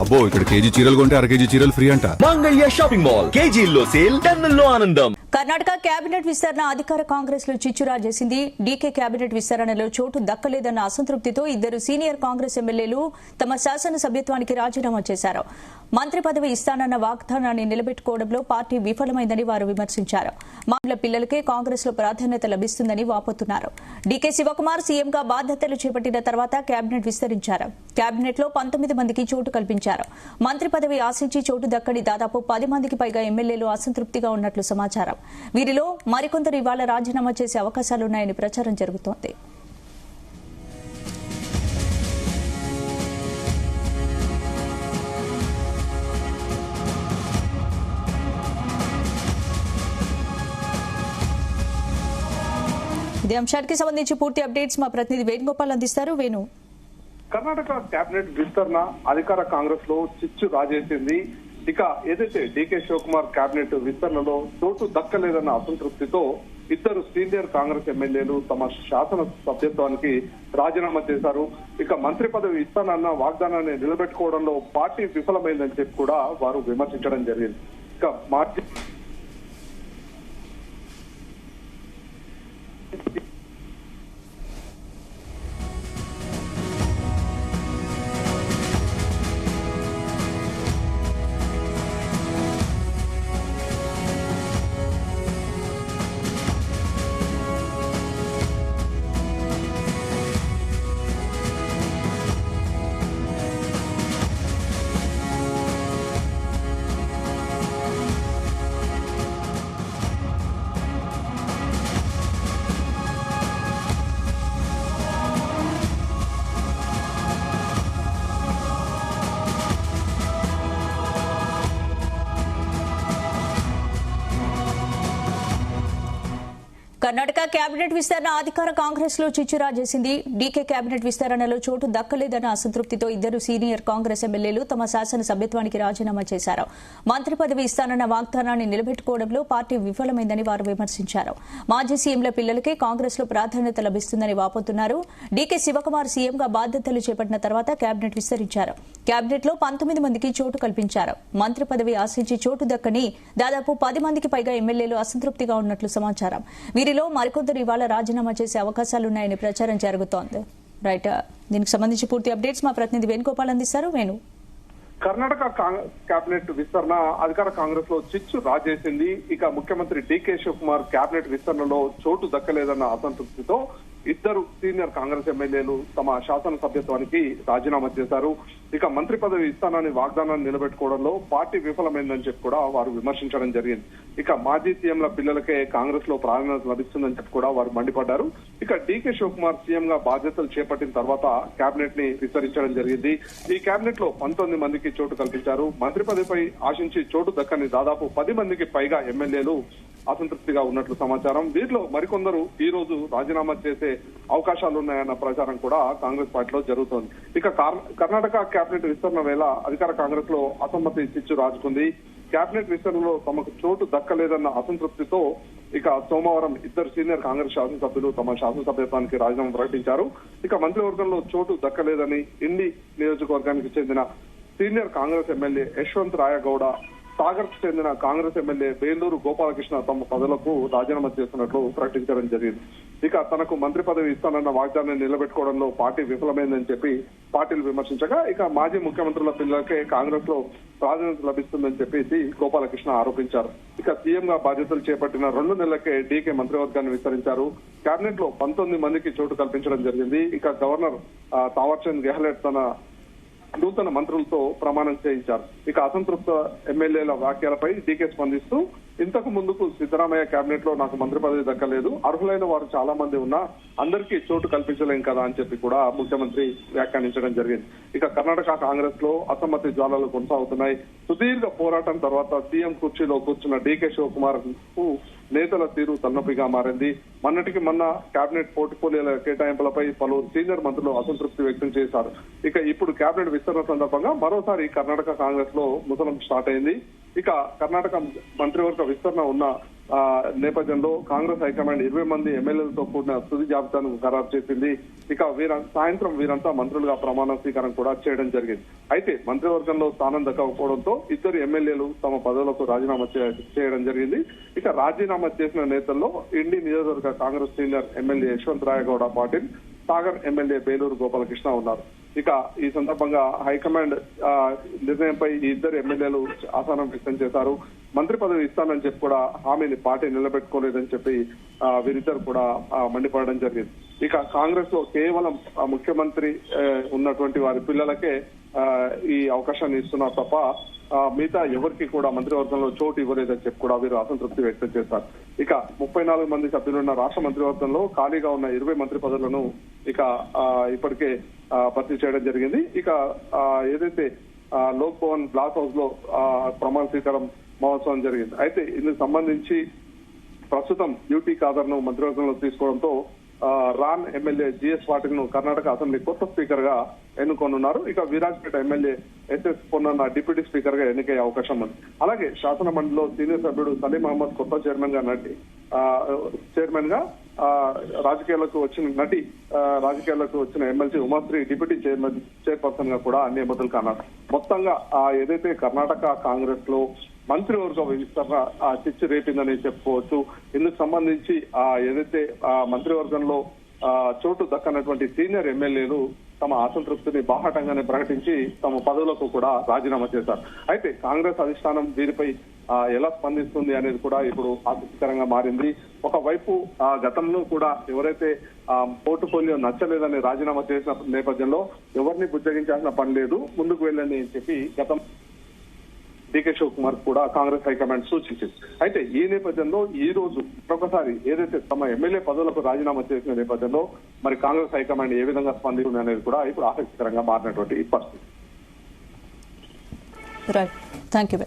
అబ్బో ఇక్కడ కేజీ చీరలు కొంటే అర కేజీ చీరలు ఫ్రీ అంట. మంగళ్య షాపింగ్ మాల్ కేజీల్లో సేల్, టన్నుల్లో ఆనందం. కర్ణాటక కేబినెట్ విస్తరణ అధికార కాంగ్రెస్ లో చిచ్చురా చేసింది. డీకే కేబినెట్ విస్తరణలో చోటు దక్కలేదన్న అసంతృప్తితో ఇద్దరు సీనియర్ కాంగ్రెస్ ఎమ్మెల్యేలు తమ శాసన సభ్యత్వానికి రాజీనామా చేశారు. మంత్రి పదవి ఇస్తానన్న వాగ్దానాన్ని నిలబెట్టుకోవడంలో పార్టీ విఫలమైందని వారు విమర్శించారు. మహిళల పిల్లలకే కాంగ్రెస్ లో ప్రాధాన్యత లభిస్తుందని వాపోతున్నారు. డీకే శివకుమార్ సీఎంగా బాధ్యతలు చేపట్టిన తర్వాత కేబినెట్ విస్తరించారు. కేబినెట్ లో 19 మందికి చోటు కల్పించారు. మంత్రి పదవి ఆశించి చోటు దక్కని దాదాపు 10 మందికి పైగా ఎమ్మెల్యేలు అసంతృప్తిగా ఉన్నట్లు సమాచారం. వీరిలో మరికొందరు ఇవాళ రాజీనామా చేసే అవకాశాలున్నాయని ప్రచారం జరుగుతోంది. ఇదే అంశానికి సంబంధించి పూర్తి అప్డేట్స్ మా ప్రతినిధి వేణుగోపాల్ అందిస్తారు. వేణు, కర్ణాటక కేబినెట్ విస్తరణ అధికార కాంగ్రెస్ లో చిచ్చు రాజేసింది. ఇక ఏదైతే డీకే శివకుమార్ కేబినెట్ విస్తరణలో చోటు దక్కలేదన్న అసంతృప్తితో ఇద్దరు సీనియర్ కాంగ్రెస్ ఎమ్మెల్యేలు తమ శాసన సభ్యత్వానికి రాజీనామా చేశారు. ఇక మంత్రి పదవి ఇస్తానన్న వాగ్దానాన్ని నిలబెట్టుకోవడంలో పార్టీ విఫలమైందని చెప్పి కూడా వారు విమర్శించడం జరిగింది. ఇక మార్చి కర్ణాటక కేబినెట్ విస్తరణ అధికార కాంగ్రెస్ లో చిచ్చురా చేసింది. డీకే కేబినెట్ విస్తరణలో చోటు దక్కలేదన్న అసంతృప్తితో ఇద్దరు సీనియర్ కాంగ్రెస్ ఎమ్మెల్యేలు తమ శాసన సభ్యత్వానికి రాజీనామా చేశారు. మంత్రి పదవి ఇస్తానన్న వాగ్దానాన్ని నిలబెట్టుకోవడంలో పార్టీ విఫలమైందని వారు విమర్శించారు. మాజీ సీఎంల పిల్లలకే కాంగ్రెస్ లో ప్రాధాన్యత లభిస్తుందని వాపోతున్నారు. డీకే శివకుమార్ సీఎంగా బాధ్యతలు చేపట్టిన తర్వాత కేబినెట్ విస్తరించారు. కేబినెట్ లో 19 మందికి చోటు కల్పించారు. మంత్రి పదవి ఆశించి చోటు దక్కని దాదాపు 10 మందికి పైగా ఎమ్మెల్యేలు అసంతృప్తిగా ఉన్నట్లు సమాచారం. వీరిలో మరికొందరు ఇవాళ రాజీనామా చేసే అవకాశాలున్నాయని ప్రచారం జరుగుతోంది. రైట్, దీనికి సంబంధించి పూర్తి అప్డేట్స్ మా ప్రతినిధి వేణుగోపాల్ అందిస్తారు. వేణు, కర్ణాటక కేబినెట్ విస్తరణ అధికార కాంగ్రెస్ లో చిచ్చు రాజేసింది. ఇక ముఖ్యమంత్రి డీకే శివకుమార్ కేబినెట్ విస్తరణలో చోటు దక్కలేదన్న అసంతృప్తితో ఇద్దరు సీనియర్ కాంగ్రెస్ ఎమ్మెల్యేలు తమ శాసన సభ్యత్వానికి రాజీనామా చేశారు. ఇక మంత్రి పదవి ఇస్తానని వాగ్దానాన్ని నిలబెట్టుకోవడంలో పార్టీ విఫలమైందని చెప్పి కూడా వారు విమర్శించడం జరిగింది. ఇక మాజీ సీఎంల పిల్లలకే కాంగ్రెస్ లో ప్రాధాన్యత లభిస్తుందని చెప్పి కూడా వారు మండిపడ్డారు. ఇక డీకే శివకుమార్ సీఎం గా బాధ్యతలు చేపట్టిన తర్వాత కేబినెట్ ని విస్తరించడం జరిగింది. ఈ కేబినెట్ లో 19 మందికి చోటు కల్పించారు. మంత్రి పదవిపై ఆశించి చోటు దక్కని దాదాపు 10 మందికి పైగా ఎమ్మెల్యేలు అసంతృప్తిగా ఉన్నట్లు సమాచారం. వీరిలో మరికొందరు ఈ రోజు రాజీనామా చేసే అవకాశాలున్నాయన్న ప్రచారం కూడా కాంగ్రెస్ పార్టీలో జరుగుతోంది. ఇక కర్ణాటక కేబినెట్ విస్తరణ వేళ అధికార కాంగ్రెస్ లో అసమ్మతి చిచ్చు రాజుకుంది. కేబినెట్ విస్తరణలో తమకు చోటు దక్కలేదన్న అసంతృప్తితో ఇక సోమవారం ఇద్దరు సీనియర్ కాంగ్రెస్ శాసనసభ్యులు తమ శాసనసభ్యత్వానికి రాజీనామా ప్రకటించారు. ఇక మంత్రివర్గంలో చోటు దక్కలేదని ఇండి నియోజకవర్గానికి చెందిన సీనియర్ కాంగ్రెస్ ఎమ్మెల్యే యశ్వంత్ రాయగౌడ, సాగర్ కు చెందిన కాంగ్రెస్ ఎమ్మెల్యే బేలూరు గోపాలకృష్ణ తమ పదవులకు రాజీనామా చేస్తున్నట్లు ప్రకటించడం జరిగింది. ఇక తనకు మంత్రి పదవి ఇస్తానన్న వాగ్దానాన్ని నిలబెట్టుకోవడంలో పార్టీ విఫలమైందని చెప్పి పార్టీలు విమర్శించగా ఇక మాజీ ముఖ్యమంత్రుల పిల్లలకే కాంగ్రెస్ లో ప్రాధాన్యత లభిస్తుందని చెప్పేసి గోపాలకృష్ణ ఆరోపించారు. ఇక సీఎం గా బాధ్యతలు చేపట్టిన 2 నెలలకే డీకే మంత్రివర్గాన్ని విస్తరించారు. కేబినెట్ లో 19 మందికి చోటు కల్పించడం జరిగింది. ఇక గవర్నర్ తావర్చంద్ గెహ్లోట్ తన నూతన మంత్రులతో ప్రమాణం చేయించారు. ఇక అసంతృప్త ఎమ్మెల్యేల వ్యాఖ్యలపై డీకే స్పందిస్తూ ఇంతకు ముందుకు సిద్దరామయ్య కేబినెట్ లో నాకు మంత్రి పదవి దక్కలేదు, అర్హులైన వారు చాలా మంది ఉన్నా అందరికీ చోటు కల్పించలేం కదా అని చెప్పి కూడా ముఖ్యమంత్రి వ్యాఖ్యానించడం జరిగింది. ఇక కర్ణాటక కాంగ్రెస్ లో అసమ్మతి జ్వాలలు కొనసాగుతున్నాయి. సుదీర్ఘ పోరాటం తర్వాత సీఎం కుర్చీలో కూర్చున్న డీకే శివకుమార్ కు నేతల తీరు తలనొప్పిగా మారింది. మొన్నటికి మొన్న కేబినెట్ పోర్ట్ఫోలియోల కేటాయింపులపై పలువురు సీనియర్ మంత్రులు అసంతృప్తి వ్యక్తం చేశారు. ఇక ఇప్పుడు కేబినెట్ విస్తరణ సందర్భంగా మరోసారి కర్ణాటక కాంగ్రెస్ లో ముసలం స్టార్ట్ అయింది. ఇక కర్ణాటక మంత్రివర్గ విస్తరణ ఉన్న నేపథ్యంలో కాంగ్రెస్ హైకమాండ్ 20 మంది ఎమ్మెల్యేలతో కూడిన తుది జాబితాను ఖరారు చేసింది. ఇక సాయంత్రం వీరంతా మంత్రులుగా ప్రమాణ స్వీకారం కూడా చేయడం జరిగింది. అయితే మంత్రివర్గంలో స్థానం దక్కకపోవడంతో ఇద్దరు ఎమ్మెల్యేలు తమ పదవులకు రాజీనామా చేయడం జరిగింది. ఇక రాజీనామా చేసిన నేతల్లో ఇండి నియోజకవర్గ Congress senior MLA Yashwant Rayagouda Patil, Sagar MLA Belur Gopalakrishna ఉన్నారు. ఇక ఈ సందర్భంగా హైకమాండ్ నిర్ణయంపై ఈ ఇద్దరు ఎమ్మెల్యేలు అసహనం వ్యక్తం చేశారు. మంత్రి పదవి ఇస్తానని చెప్పి కూడా హామీని పార్టీ నిలబెట్టుకోలేదని చెప్పి వీరిద్దరు కూడా మండిపడడం జరిగింది. ఇక కాంగ్రెస్ లో కేవలం ముఖ్యమంత్రి ఉన్నటువంటి వారి పిల్లలకే ఈ అవకాశాన్ని ఇస్తున్నారు తప్ప మిగతా ఎవరికి కూడా మంత్రివర్గంలో చోటు ఇవ్వలేదని చెప్పి కూడా వీరు అసంతృప్తి వ్యక్తం చేస్తారు. ఇక 34 మంది సభ్యులున్న రాష్ట్ర మంత్రివర్గంలో ఖాళీగా ఉన్న 20 మంత్రి పదవులను ఇక ఇప్పటికే భర్తీ చేయడం జరిగింది. ఇక ఏదైతే లోక్ భవన్ గ్లాస్ హౌస్ లో ప్రమాణ స్వీకారం మహోత్సవం జరిగింది. అయితే ఇందుకు సంబంధించి ప్రస్తుతం యూటీ ఖాదర్ ను మంత్రివర్గంలో తీసుకోవడంతో రాన్ ఎమ్మెల్యే జిఎస్ పాటిల్ ను కర్ణాటక అసెంబ్లీ కొత్త స్పీకర్ గా ఎన్నుకోనున్నారు. ఇక విరాజ్పేట ఎమ్మెల్యే ఎస్ఎస్ పొన్న డిప్యూటీ స్పీకర్ గా ఎన్నికయ్యే అవకాశం ఉంది. అలాగే శాసన మండలిలో సీనియర్ సభ్యుడు సలీం అహ్మద్ కొత్త చైర్మన్ గా రాజకీయాలకు వచ్చిన ఎమ్మెల్సీ ఉమాశ్రీ డిప్యూటీ చైర్పర్సన్ గా కూడా నియమితులు కానున్నారు. మొత్తంగా ఏదైతే కర్ణాటక కాంగ్రెస్ లో మంత్రివర్గ విస్తరణ చిచ్చు రేపిందని చెప్పుకోవచ్చు. ఇందుకు సంబంధించి ఏదైతే మంత్రివర్గంలో చోటు దక్కనటువంటి సీనియర్ ఎమ్మెల్యేలు తమ అసంతృప్తిని బాహాటంగానే ప్రకటించి తమ పదవులకు కూడా రాజీనామా చేశారు. అయితే కాంగ్రెస్ అధిష్టానం దీనిపై ఎలా స్పందిస్తుంది అనేది కూడా ఇప్పుడు ఆసక్తికరంగా మారింది. ఒకవైపు గతంలో కూడా ఎవరైతే పోర్టుఫోలియో నచ్చలేదని రాజీనామా చేసిన నేపథ్యంలో ఎవరిని బుజ్జగించాల్సిన పని లేదు, ముందుకు వెళ్ళని చెప్పి గతం డీకే శివకుమార్ కూడా కాంగ్రెస్ హైకమాండ్ సూచించింది. అయితే ఈ నేపథ్యంలో ఈ రోజు మరొకసారి ఏదైతే తమ ఎమ్మెల్యే పదవులకు రాజీనామా చేసిన నేపథ్యంలో మరి కాంగ్రెస్ హైకమాండ్ ఏ విధంగా స్పందిస్తుంది అనేది కూడా ఇప్పుడు ఆసక్తికరంగా మారినటువంటి పరిస్థితి. Right, thank you.